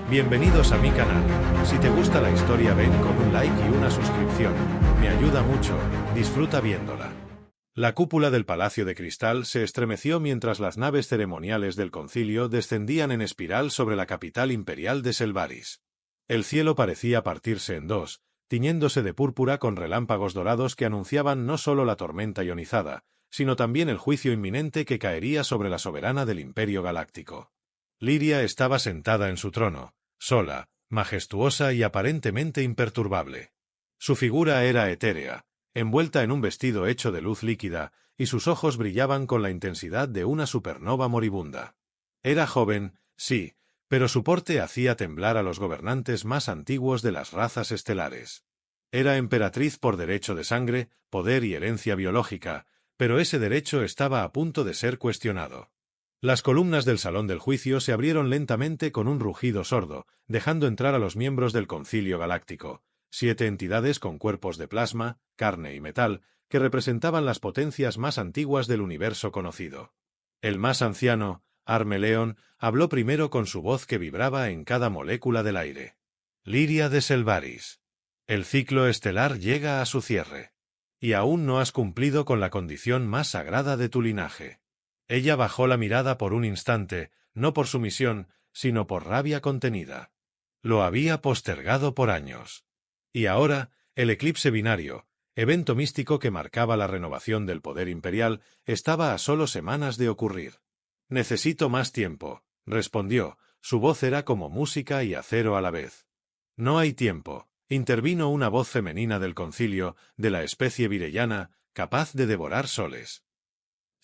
Bienvenidos a mi canal. Si te gusta la historia ven con un like y una suscripción. Me ayuda mucho, disfruta viéndola. La cúpula del Palacio de Cristal se estremeció mientras las naves ceremoniales del concilio descendían en espiral sobre la capital imperial de Selvaris. El cielo parecía partirse en dos, tiñéndose de púrpura con relámpagos dorados que anunciaban no solo la tormenta ionizada, sino también el juicio inminente que caería sobre la soberana del Imperio Galáctico. Liria estaba sentada en su trono, sola, majestuosa y aparentemente imperturbable. Su figura era etérea, envuelta en un vestido hecho de luz líquida, y sus ojos brillaban con la intensidad de una supernova moribunda. Era joven, sí, pero su porte hacía temblar a los gobernantes más antiguos de las razas estelares. Era emperatriz por derecho de sangre, poder y herencia biológica, pero ese derecho estaba a punto de ser cuestionado. Las columnas del salón del juicio se abrieron lentamente con un rugido sordo, dejando entrar a los miembros del Concilio Galáctico, 7 entidades con cuerpos de plasma, carne y metal, que representaban las potencias más antiguas del universo conocido. El más anciano, Armeleon, habló primero con su voz que vibraba en cada molécula del aire. Liria de Selvaris. El ciclo estelar llega a su cierre. Y aún no has cumplido con la condición más sagrada de tu linaje. Ella bajó la mirada por un instante, no por sumisión, sino por rabia contenida. Lo había postergado por años. Y ahora, el eclipse binario, evento místico que marcaba la renovación del poder imperial, estaba a solo semanas de ocurrir. Necesito más tiempo, respondió, su voz era como música y acero a la vez. No hay tiempo, intervino una voz femenina del concilio, de la especie vireyana, capaz de devorar soles.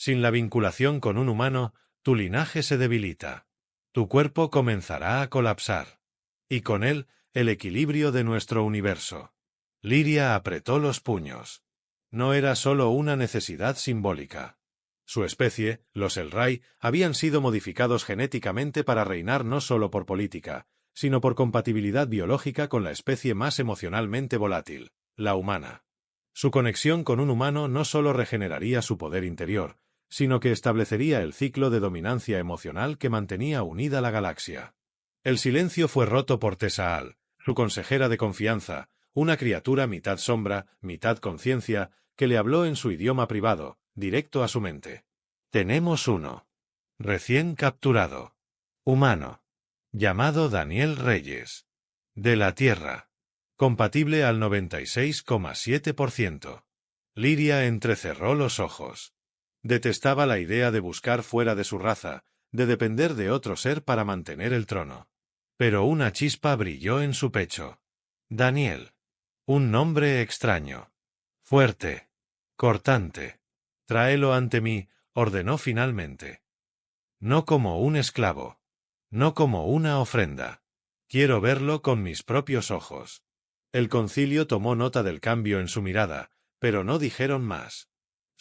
Sin la vinculación con un humano, tu linaje se debilita. Tu cuerpo comenzará a colapsar. Y con él, el equilibrio de nuestro universo. Liria apretó los puños. No era solo una necesidad simbólica. Su especie, los Elrai, habían sido modificados genéticamente para reinar no solo por política, sino por compatibilidad biológica con la especie más emocionalmente volátil, la humana. Su conexión con un humano no solo regeneraría su poder interior, sino que establecería el ciclo de dominancia emocional que mantenía unida la galaxia. El silencio fue roto por Tesaal, su consejera de confianza, una criatura mitad sombra, mitad conciencia, que le habló en su idioma privado, directo a su mente. Tenemos uno. Recién capturado. Humano. Llamado Daniel Reyes. De la Tierra. Compatible al 96,7%. Liria entrecerró los ojos. Detestaba la idea de buscar fuera de su raza, de depender de otro ser para mantener el trono. Pero una chispa brilló en su pecho. Daniel. Un nombre extraño. Fuerte. Cortante. Tráelo ante mí, ordenó finalmente. No como un esclavo. No como una ofrenda. Quiero verlo con mis propios ojos. El concilio tomó nota del cambio en su mirada, pero no dijeron más.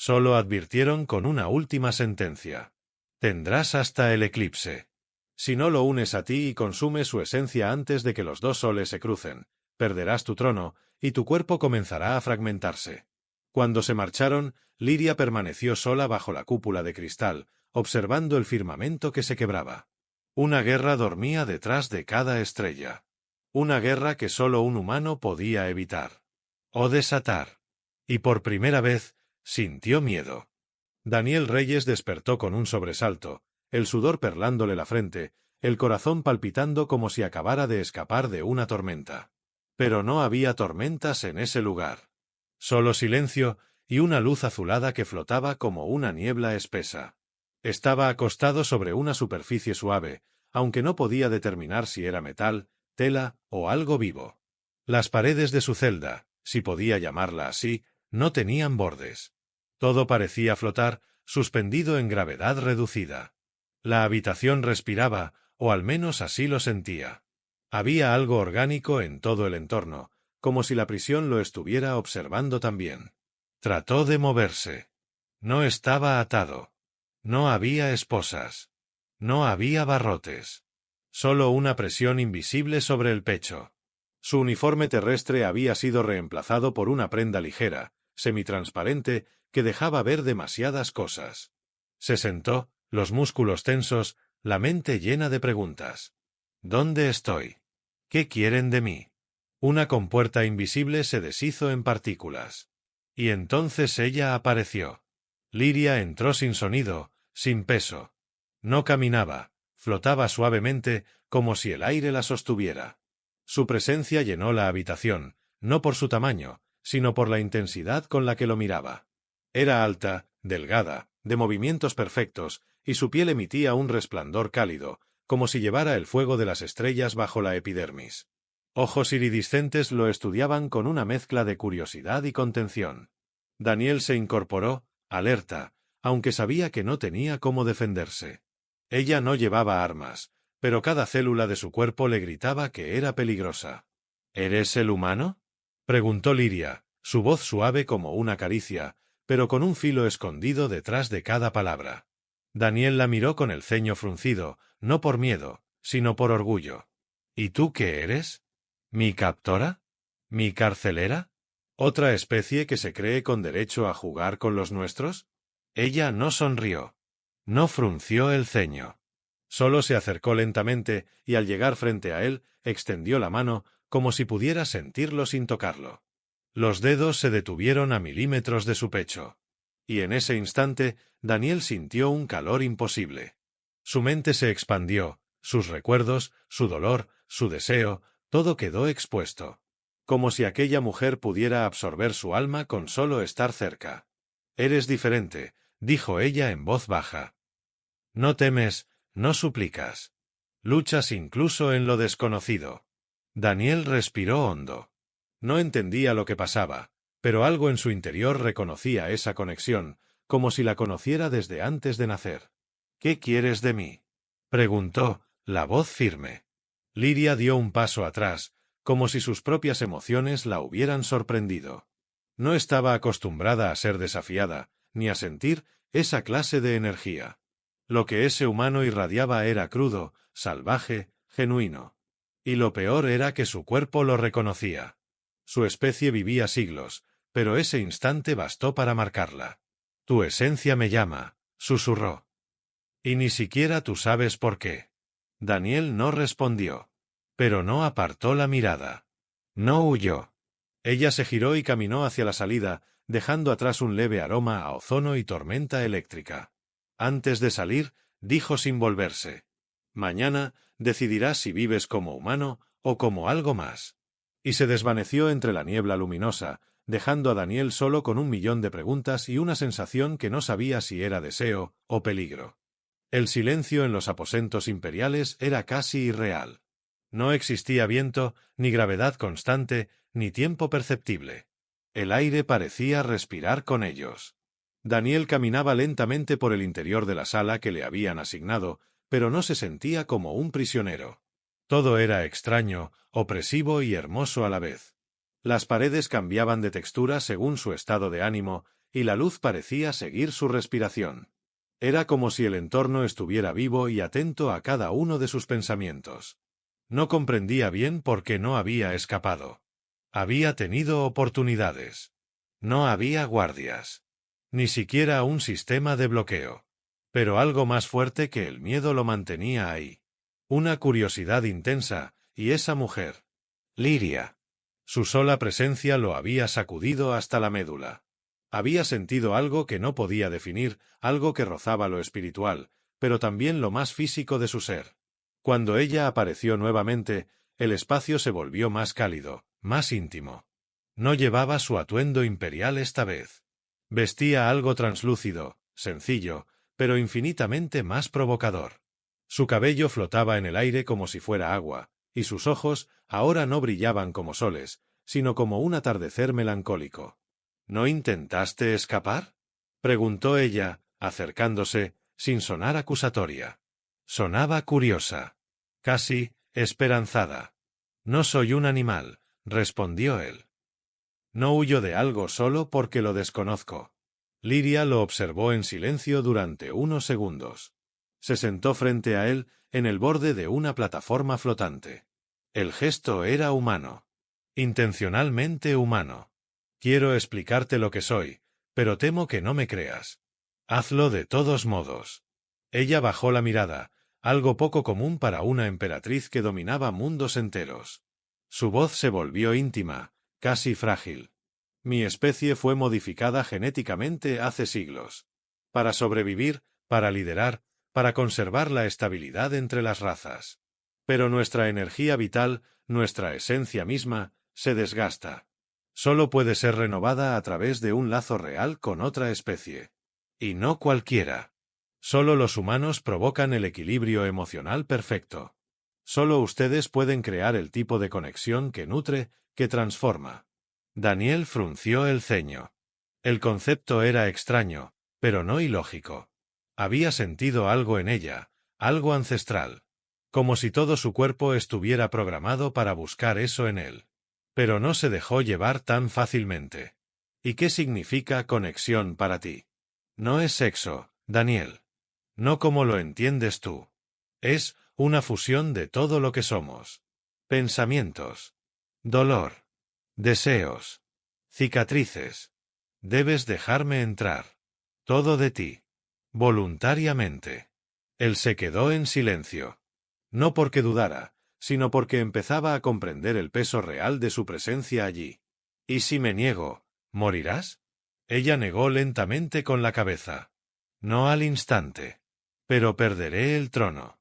Solo advirtieron con una última sentencia. Tendrás hasta el eclipse. Si no lo unes a ti y consumes su esencia antes de que los dos soles se crucen, perderás tu trono, y tu cuerpo comenzará a fragmentarse. Cuando se marcharon, Liria permaneció sola bajo la cúpula de cristal, observando el firmamento que se quebraba. Una guerra dormía detrás de cada estrella. Una guerra que solo un humano podía evitar. O desatar. Y por primera vez, sintió miedo. Daniel Reyes despertó con un sobresalto, el sudor perlándole la frente, el corazón palpitando como si acabara de escapar de una tormenta. Pero no había tormentas en ese lugar. Solo silencio y una luz azulada que flotaba como una niebla espesa. Estaba acostado sobre una superficie suave, aunque no podía determinar si era metal, tela o algo vivo. Las paredes de su celda, si podía llamarla así, no tenían bordes. Todo parecía flotar, suspendido en gravedad reducida. La habitación respiraba, o al menos así lo sentía. Había algo orgánico en todo el entorno, como si la prisión lo estuviera observando también. Trató de moverse. No estaba atado. No había esposas. No había barrotes. Solo una presión invisible sobre el pecho. Su uniforme terrestre había sido reemplazado por una prenda ligera, semitransparente, que dejaba ver demasiadas cosas. Se sentó, los músculos tensos, la mente llena de preguntas. ¿Dónde estoy? ¿Qué quieren de mí? Una compuerta invisible se deshizo en partículas. Y entonces ella apareció. Liria entró sin sonido, sin peso. No caminaba, flotaba suavemente, como si el aire la sostuviera. Su presencia llenó la habitación, no por su tamaño, sino por la intensidad con la que lo miraba. Era alta, delgada, de movimientos perfectos, y su piel emitía un resplandor cálido, como si llevara el fuego de las estrellas bajo la epidermis. Ojos iridiscentes lo estudiaban con una mezcla de curiosidad y contención. Daniel se incorporó, alerta, aunque sabía que no tenía cómo defenderse. Ella no llevaba armas, pero cada célula de su cuerpo le gritaba que era peligrosa. ¿Eres el humano? Preguntó Liria, su voz suave como una caricia, pero con un filo escondido detrás de cada palabra. Daniel la miró con el ceño fruncido, no por miedo, sino por orgullo. ¿Y tú qué eres? ¿Mi captora? ¿Mi carcelera? ¿Otra especie que se cree con derecho a jugar con los nuestros? Ella no sonrió. No frunció el ceño. Solo se acercó lentamente y al llegar frente a él, extendió la mano como si pudiera sentirlo sin tocarlo. Los dedos se detuvieron a milímetros de su pecho. Y en ese instante, Daniel sintió un calor imposible. Su mente se expandió, sus recuerdos, su dolor, su deseo, todo quedó expuesto. Como si aquella mujer pudiera absorber su alma con solo estar cerca. «Eres diferente», dijo ella en voz baja. «No temes, no suplicas. Luchas incluso en lo desconocido». Daniel respiró hondo. No entendía lo que pasaba, pero algo en su interior reconocía esa conexión, como si la conociera desde antes de nacer. «¿Qué quieres de mí?», preguntó, la voz firme. Liria dio un paso atrás, como si sus propias emociones la hubieran sorprendido. No estaba acostumbrada a ser desafiada, ni a sentir esa clase de energía. Lo que ese humano irradiaba era crudo, salvaje, genuino. Y lo peor era que su cuerpo lo reconocía. Su especie vivía siglos, pero ese instante bastó para marcarla. «Tu esencia me llama», susurró. «Y ni siquiera tú sabes por qué». Daniel no respondió. Pero no apartó la mirada. No huyó. Ella se giró y caminó hacia la salida, dejando atrás un leve aroma a ozono y tormenta eléctrica. Antes de salir, dijo sin volverse: «Mañana decidirás si vives como humano o como algo más». Y se desvaneció entre la niebla luminosa, dejando a Daniel solo con 1.000.000 de preguntas y una sensación que no sabía si era deseo o peligro. El silencio en los aposentos imperiales era casi irreal. No existía viento, ni gravedad constante, ni tiempo perceptible. El aire parecía respirar con ellos. Daniel caminaba lentamente por el interior de la sala que le habían asignado, pero no se sentía como un prisionero. Todo era extraño, opresivo y hermoso a la vez. Las paredes cambiaban de textura según su estado de ánimo, y la luz parecía seguir su respiración. Era como si el entorno estuviera vivo y atento a cada uno de sus pensamientos. No comprendía bien por qué no había escapado. Había tenido oportunidades. No había guardias. Ni siquiera un sistema de bloqueo. Pero algo más fuerte que el miedo lo mantenía ahí. Una curiosidad intensa, y esa mujer. Liria. Su sola presencia lo había sacudido hasta la médula. Había sentido algo que no podía definir, algo que rozaba lo espiritual, pero también lo más físico de su ser. Cuando ella apareció nuevamente, el espacio se volvió más cálido, más íntimo. No llevaba su atuendo imperial esta vez. Vestía algo translúcido, sencillo, pero infinitamente más provocador. Su cabello flotaba en el aire como si fuera agua, y sus ojos ahora no brillaban como soles, sino como un atardecer melancólico. ¿No intentaste escapar?, preguntó ella, acercándose, sin sonar acusatoria. Sonaba curiosa, casi esperanzada. «No soy un animal», respondió él. «No huyo de algo solo porque lo desconozco». Liria lo observó en silencio durante unos segundos. Se sentó frente a él, en el borde de una plataforma flotante. El gesto era humano. Intencionalmente humano. «Quiero explicarte lo que soy, pero temo que no me creas. Hazlo de todos modos». Ella bajó la mirada, algo poco común para una emperatriz que dominaba mundos enteros. Su voz se volvió íntima, casi frágil. Mi especie fue modificada genéticamente hace siglos. Para sobrevivir, para liderar, para conservar la estabilidad entre las razas. Pero nuestra energía vital, nuestra esencia misma, se desgasta. Solo puede ser renovada a través de un lazo real con otra especie. Y no cualquiera. Solo los humanos provocan el equilibrio emocional perfecto. Solo ustedes pueden crear el tipo de conexión que nutre, que transforma. Daniel frunció el ceño. El concepto era extraño, pero no ilógico. Había sentido algo en ella, algo ancestral. Como si todo su cuerpo estuviera programado para buscar eso en él. Pero no se dejó llevar tan fácilmente. ¿Y qué significa conexión para ti? No es sexo, Daniel. No como lo entiendes tú. Es una fusión de todo lo que somos. Pensamientos. Dolor. Deseos. Cicatrices. Debes dejarme entrar. Todo de ti. Voluntariamente. Él se quedó en silencio. No porque dudara, sino porque empezaba a comprender el peso real de su presencia allí. ¿Y si me niego, morirás? Ella negó lentamente con la cabeza. No al instante. Pero perderé el trono.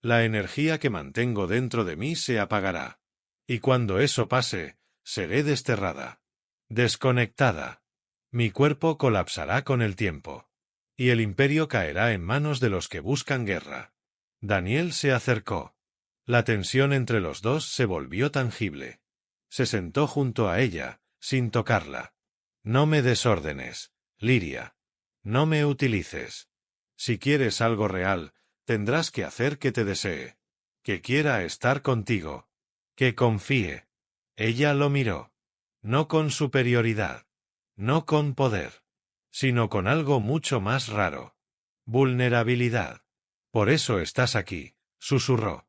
La energía que mantengo dentro de mí se apagará. Y cuando eso pase, seré desterrada. Desconectada. Mi cuerpo colapsará con el tiempo. Y el imperio caerá en manos de los que buscan guerra. Daniel se acercó. La tensión entre los dos se volvió tangible. Se sentó junto a ella, sin tocarla. No me des órdenes, Liria. No me utilices. Si quieres algo real, tendrás que hacer que te desee. Que quiera estar contigo. Que confíe. Ella lo miró. No con superioridad. No con poder. Sino con algo mucho más raro. Vulnerabilidad. Por eso estás aquí, susurró.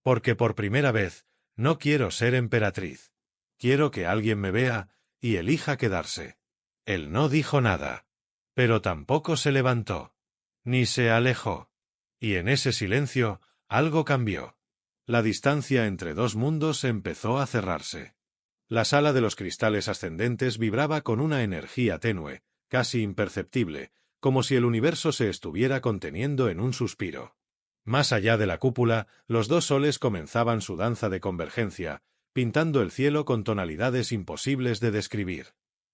Porque por primera vez, no quiero ser emperatriz. Quiero que alguien me vea, y elija quedarse. Él no dijo nada. Pero tampoco se levantó. Ni se alejó. Y en ese silencio, algo cambió. La distancia entre dos mundos empezó a cerrarse. La sala de los cristales ascendentes vibraba con una energía tenue, casi imperceptible, como si el universo se estuviera conteniendo en un suspiro. Más allá de la cúpula, los dos soles comenzaban su danza de convergencia, pintando el cielo con tonalidades imposibles de describir.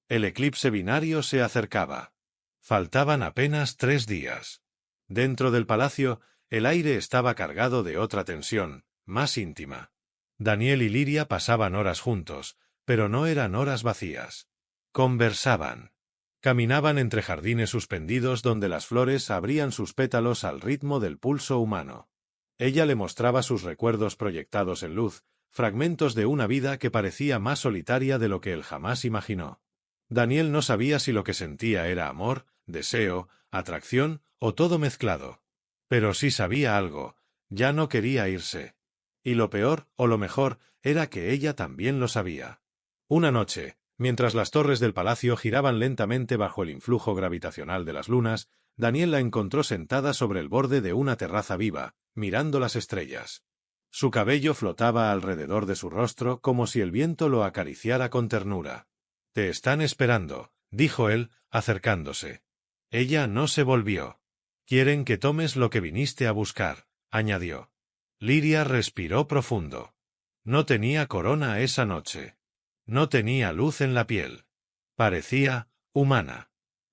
El eclipse binario se acercaba. Faltaban apenas 3 días. Dentro del palacio, el aire estaba cargado de otra tensión, más íntima. Daniel y Liria pasaban horas juntos, pero no eran horas vacías. Conversaban. Caminaban entre jardines suspendidos donde las flores abrían sus pétalos al ritmo del pulso humano. Ella le mostraba sus recuerdos proyectados en luz, fragmentos de una vida que parecía más solitaria de lo que él jamás imaginó. Daniel no sabía si lo que sentía era amor, deseo, atracción o todo mezclado. Pero sí sabía algo, ya no quería irse. Y lo peor, o lo mejor, era que ella también lo sabía. Una noche, mientras las torres del palacio giraban lentamente bajo el influjo gravitacional de las lunas, Daniel la encontró sentada sobre el borde de una terraza viva, mirando las estrellas. Su cabello flotaba alrededor de su rostro como si el viento lo acariciara con ternura. «Te están esperando», dijo él, acercándose. Ella no se volvió. «Quieren que tomes lo que viniste a buscar», añadió. Liria respiró profundo. No tenía corona esa noche. No tenía luz en la piel. Parecía humana.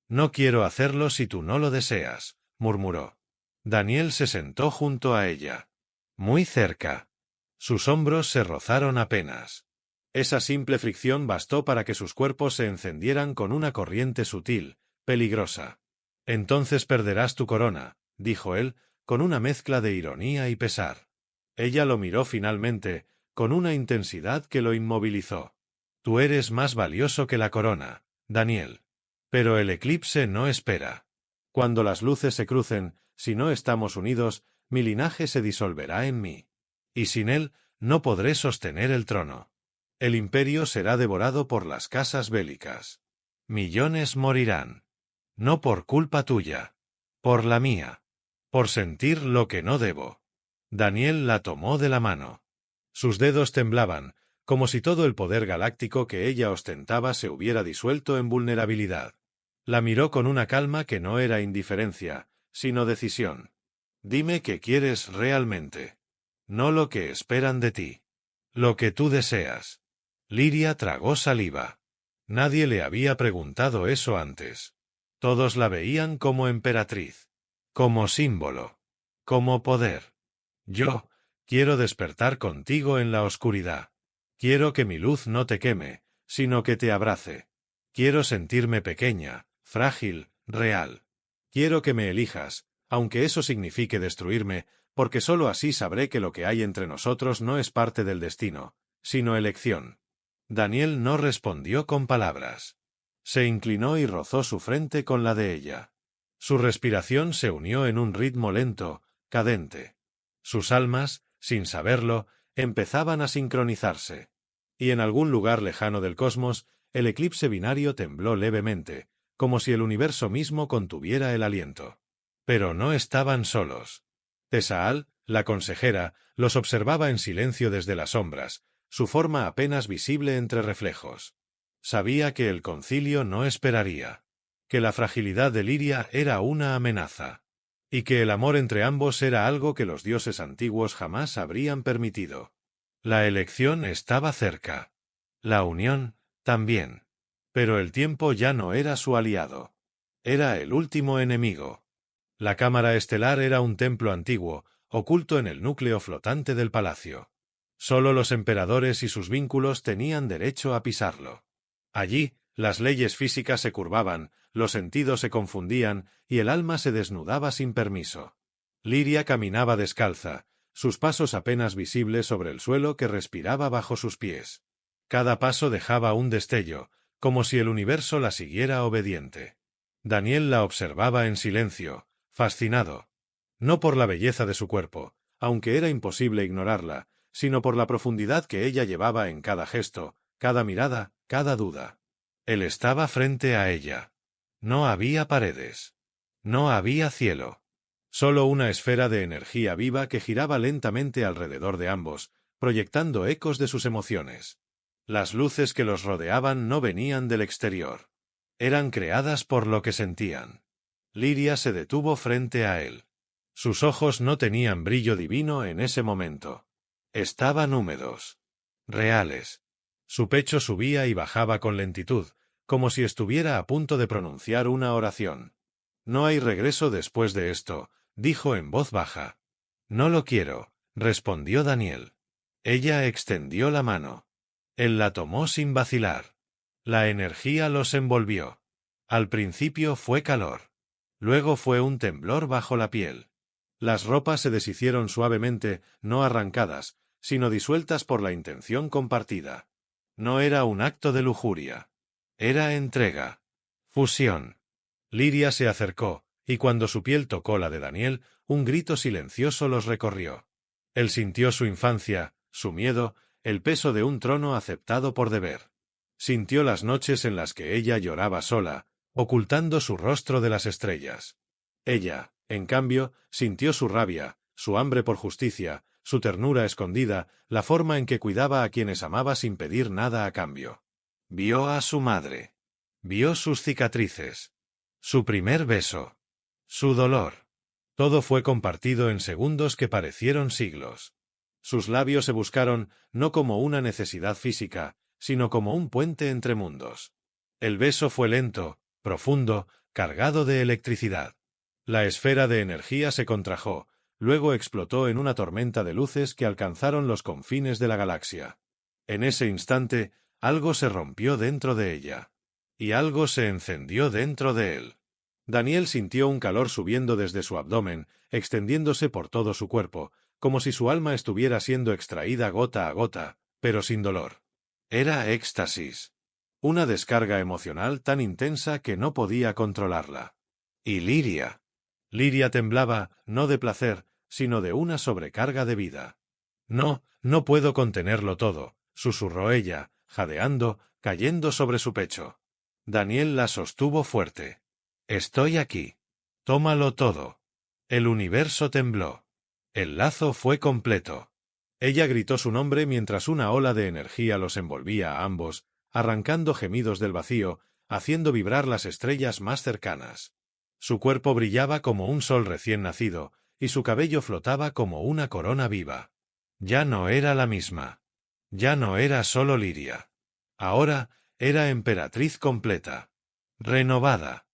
«No quiero hacerlo si tú no lo deseas», murmuró. Daniel se sentó junto a ella. Muy cerca. Sus hombros se rozaron apenas. Esa simple fricción bastó para que sus cuerpos se encendieran con una corriente sutil, peligrosa. «Entonces perderás tu corona», dijo él, con una mezcla de ironía y pesar. Ella lo miró finalmente, con una intensidad que lo inmovilizó. «Tú eres más valioso que la corona, Daniel. Pero el eclipse no espera. Cuando las luces se crucen, si no estamos unidos, mi linaje se disolverá en mí. Y sin él, no podré sostener el trono. El imperio será devorado por las casas bélicas. Millones morirán. No por culpa tuya. Por la mía. por sentir lo que no debo. Daniel la tomó de la mano. Sus dedos temblaban, como si todo el poder galáctico que ella ostentaba se hubiera disuelto en vulnerabilidad. La miró con una calma que no era indiferencia, sino decisión. Dime qué quieres realmente. No lo que esperan de ti. Lo que tú deseas. Liria tragó saliva. Nadie le había preguntado eso antes. Todos la veían como emperatriz, como símbolo, como poder. Yo quiero despertar contigo en la oscuridad. Quiero que mi luz no te queme, sino que te abrace. Quiero sentirme pequeña, frágil, real. Quiero que me elijas, aunque eso signifique destruirme, porque sólo así sabré que lo que hay entre nosotros no es parte del destino, sino elección. Daniel no respondió con palabras. Se inclinó y rozó su frente con la de ella. Su respiración se unió en un ritmo lento, cadente. Sus almas, sin saberlo, empezaban a sincronizarse. Y en algún lugar lejano del cosmos, el eclipse binario tembló levemente, como si el universo mismo contuviera el aliento. Pero no estaban solos. Tesaal, la consejera, los observaba en silencio desde las sombras, su forma apenas visible entre reflejos. Sabía que el concilio no esperaría, que la fragilidad de Liria era una amenaza, y que el amor entre ambos era algo que los dioses antiguos jamás habrían permitido. La elección estaba cerca. La unión, también. Pero el tiempo ya no era su aliado. Era el último enemigo. La cámara estelar era un templo antiguo, oculto en el núcleo flotante del palacio. Solo los emperadores y sus vínculos tenían derecho a pisarlo. Allí, las leyes físicas se curvaban, los sentidos se confundían y el alma se desnudaba sin permiso. Liria caminaba descalza, sus pasos apenas visibles sobre el suelo que respiraba bajo sus pies. Cada paso dejaba un destello, como si el universo la siguiera obediente. Daniel la observaba en silencio, fascinado. No por la belleza de su cuerpo, aunque era imposible ignorarla, sino por la profundidad que ella llevaba en cada gesto, cada mirada, cada duda. Él estaba frente a ella. No había paredes. No había cielo. Solo una esfera de energía viva que giraba lentamente alrededor de ambos, proyectando ecos de sus emociones. Las luces que los rodeaban no venían del exterior. Eran creadas por lo que sentían. Liria se detuvo frente a él. Sus ojos no tenían brillo divino en ese momento. Estaban húmedos. Reales. Su pecho subía y bajaba con lentitud, como si estuviera a punto de pronunciar una oración. No hay regreso después de esto, dijo en voz baja. No lo quiero, respondió Daniel. Ella extendió la mano. Él la tomó sin vacilar. La energía los envolvió. Al principio fue calor. Luego fue un temblor bajo la piel. Las ropas se deshicieron suavemente, no arrancadas, sino disueltas por la intención compartida. No era un acto de lujuria. Era entrega. Fusión. Liria se acercó, y cuando su piel tocó la de Daniel, un grito silencioso los recorrió. Él sintió su infancia, su miedo, el peso de un trono aceptado por deber. Sintió las noches en las que ella lloraba sola, ocultando su rostro de las estrellas. Ella, en cambio, sintió su rabia, su hambre por justicia, su ternura escondida, la forma en que cuidaba a quienes amaba sin pedir nada a cambio. Vio a su madre. Vio sus cicatrices. Su primer beso. Su dolor. Todo fue compartido en segundos que parecieron siglos. Sus labios se buscaron no como una necesidad física, sino como un puente entre mundos. El beso fue lento, profundo, cargado de electricidad. La esfera de energía se contrajo, luego explotó en una tormenta de luces que alcanzaron los confines de la galaxia. En ese instante, algo se rompió dentro de ella. Y algo se encendió dentro de él. Daniel sintió un calor subiendo desde su abdomen, extendiéndose por todo su cuerpo, como si su alma estuviera siendo extraída gota a gota, pero sin dolor. Era éxtasis. Una descarga emocional tan intensa que no podía controlarla. Y Liria. Liria temblaba, no de placer, sino de una sobrecarga de vida. No, no puedo contenerlo todo, susurró ella, jadeando, cayendo sobre su pecho. Daniel la sostuvo fuerte. Estoy aquí. Tómalo todo. El universo tembló. El lazo fue completo. Ella gritó su nombre mientras una ola de energía los envolvía a ambos, arrancando gemidos del vacío, haciendo vibrar las estrellas más cercanas. Su cuerpo brillaba como un sol recién nacido, y su cabello flotaba como una corona viva. Ya no era la misma. Ya no era solo Liria. Ahora era emperatriz completa. Renovada.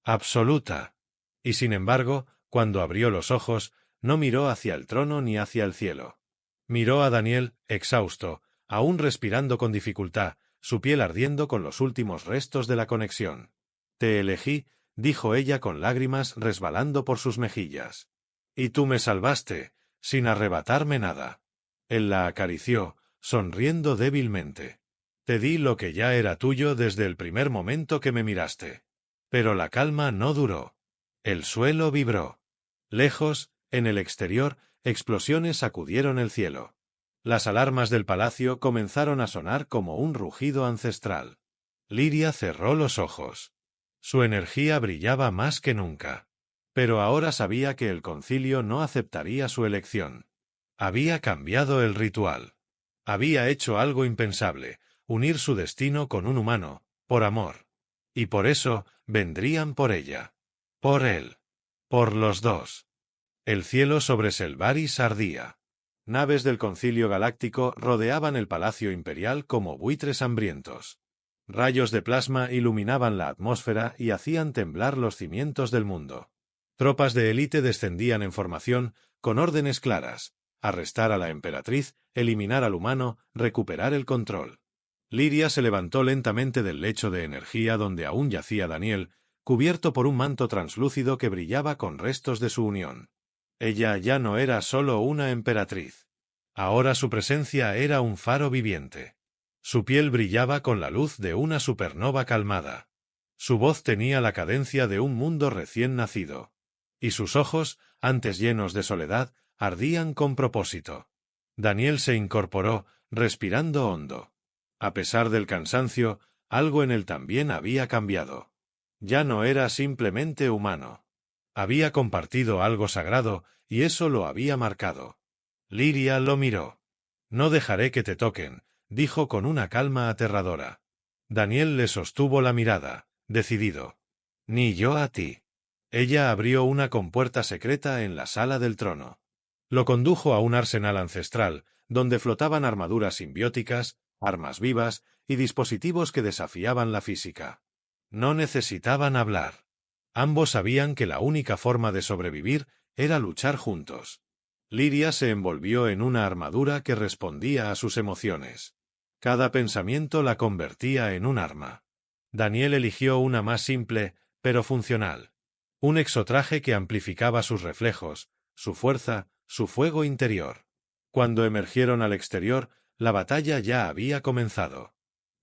Absoluta. Y sin embargo, cuando abrió los ojos, no miró hacia el trono ni hacia el cielo. Miró a Daniel, exhausto, aún respirando con dificultad, su piel ardiendo con los últimos restos de la conexión. «Te elegí», dijo ella con lágrimas resbalando por sus mejillas. «Y tú me salvaste, sin arrebatarme nada». Él la acarició, sonriendo débilmente. «Te di lo que ya era tuyo desde el primer momento que me miraste». Pero la calma no duró. El suelo vibró. Lejos, en el exterior, explosiones sacudieron el cielo. Las alarmas del palacio comenzaron a sonar como un rugido ancestral. Liria cerró los ojos. Su energía brillaba más que nunca. Pero ahora sabía que el concilio no aceptaría su elección. Había cambiado el ritual. Había hecho algo impensable, unir su destino con un humano, por amor. Y por eso, vendrían por ella. Por él. Por los dos. El cielo sobre Selvaris ardía. Naves del Concilio Galáctico rodeaban el Palacio Imperial como buitres hambrientos. Rayos de plasma iluminaban la atmósfera y hacían temblar los cimientos del mundo. Tropas de élite descendían en formación, con órdenes claras: arrestar a la emperatriz, eliminar al humano, recuperar el control. Liria se levantó lentamente del lecho de energía donde aún yacía Daniel, cubierto por un manto translúcido que brillaba con restos de su unión. Ella ya no era solo una emperatriz. Ahora su presencia era un faro viviente. Su piel brillaba con la luz de una supernova calmada. Su voz tenía la cadencia de un mundo recién nacido. Y sus ojos, antes llenos de soledad, ardían con propósito. Daniel se incorporó, respirando hondo. A pesar del cansancio, algo en él también había cambiado. Ya no era simplemente humano. Había compartido algo sagrado, y eso lo había marcado. Liria lo miró. «No dejaré que te toquen», dijo con una calma aterradora. Daniel le sostuvo la mirada, decidido. «Ni yo a ti». Ella abrió una compuerta secreta en la sala del trono. Lo condujo a un arsenal ancestral, donde flotaban armaduras simbióticas, armas vivas y dispositivos que desafiaban la física. No necesitaban hablar. Ambos sabían que la única forma de sobrevivir era luchar juntos. Liria se envolvió en una armadura que respondía a sus emociones. Cada pensamiento la convertía en un arma. Daniel eligió una más simple, pero funcional. Un exotraje que amplificaba sus reflejos, su fuerza, su fuego interior. Cuando emergieron al exterior, la batalla ya había comenzado.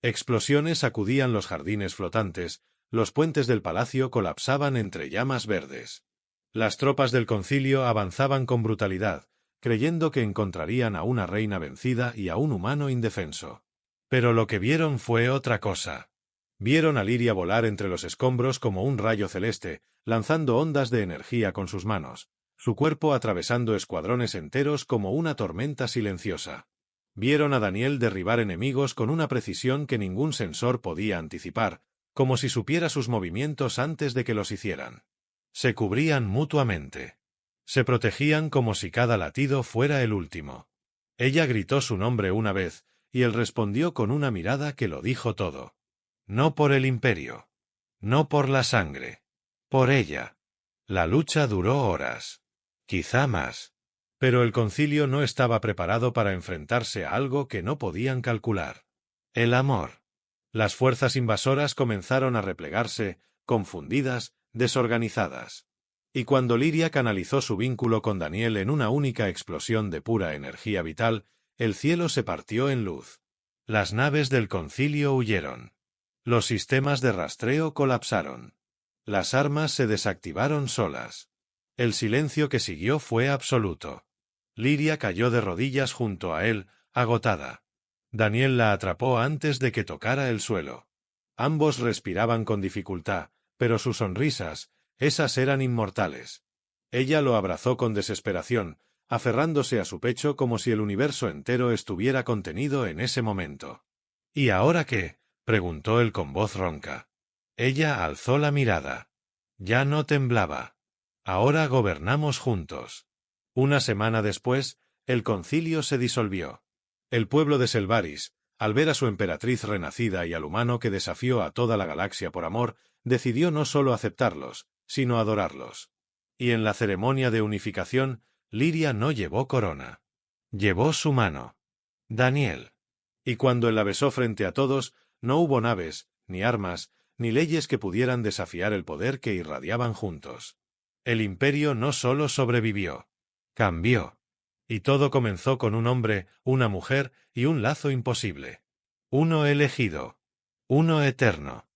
Explosiones sacudían los jardines flotantes, los puentes del palacio colapsaban entre llamas verdes. Las tropas del concilio avanzaban con brutalidad, creyendo que encontrarían a una reina vencida y a un humano indefenso. Pero lo que vieron fue otra cosa. Vieron a Liria volar entre los escombros como un rayo celeste, lanzando ondas de energía con sus manos, su cuerpo atravesando escuadrones enteros como una tormenta silenciosa. Vieron a Daniel derribar enemigos con una precisión que ningún sensor podía anticipar, como si supiera sus movimientos antes de que los hicieran. Se cubrían mutuamente. Se protegían como si cada latido fuera el último. Ella gritó su nombre una vez, y él respondió con una mirada que lo dijo todo. No por el imperio. No por la sangre. Por ella. La lucha duró horas. Quizá más. Pero el concilio no estaba preparado para enfrentarse a algo que no podían calcular. El amor. Las fuerzas invasoras comenzaron a replegarse, confundidas, desorganizadas. Y cuando Liria canalizó su vínculo con Daniel en una única explosión de pura energía vital, el cielo se partió en luz. Las naves del concilio huyeron. Los sistemas de rastreo colapsaron. Las armas se desactivaron solas. El silencio que siguió fue absoluto. Liria cayó de rodillas junto a él, agotada. Daniel la atrapó antes de que tocara el suelo. Ambos respiraban con dificultad, pero sus sonrisas, esas eran inmortales. Ella lo abrazó con desesperación, aferrándose a su pecho como si el universo entero estuviera contenido en ese momento. ¿Y ahora qué?, preguntó él con voz ronca. Ella alzó la mirada. Ya no temblaba. Ahora gobernamos juntos. Una semana después, el concilio se disolvió. El pueblo de Selvaris, al ver a su emperatriz renacida y al humano que desafió a toda la galaxia por amor, decidió no solo aceptarlos, sino adorarlos. Y en la ceremonia de unificación, Liria no llevó corona. Llevó su mano. Daniel. Y cuando él la besó frente a todos, no hubo naves, ni armas, ni leyes que pudieran desafiar el poder que irradiaban juntos. El imperio no solo sobrevivió, cambió. Y todo comenzó con un hombre, una mujer y un lazo imposible. Uno elegido. Uno eterno.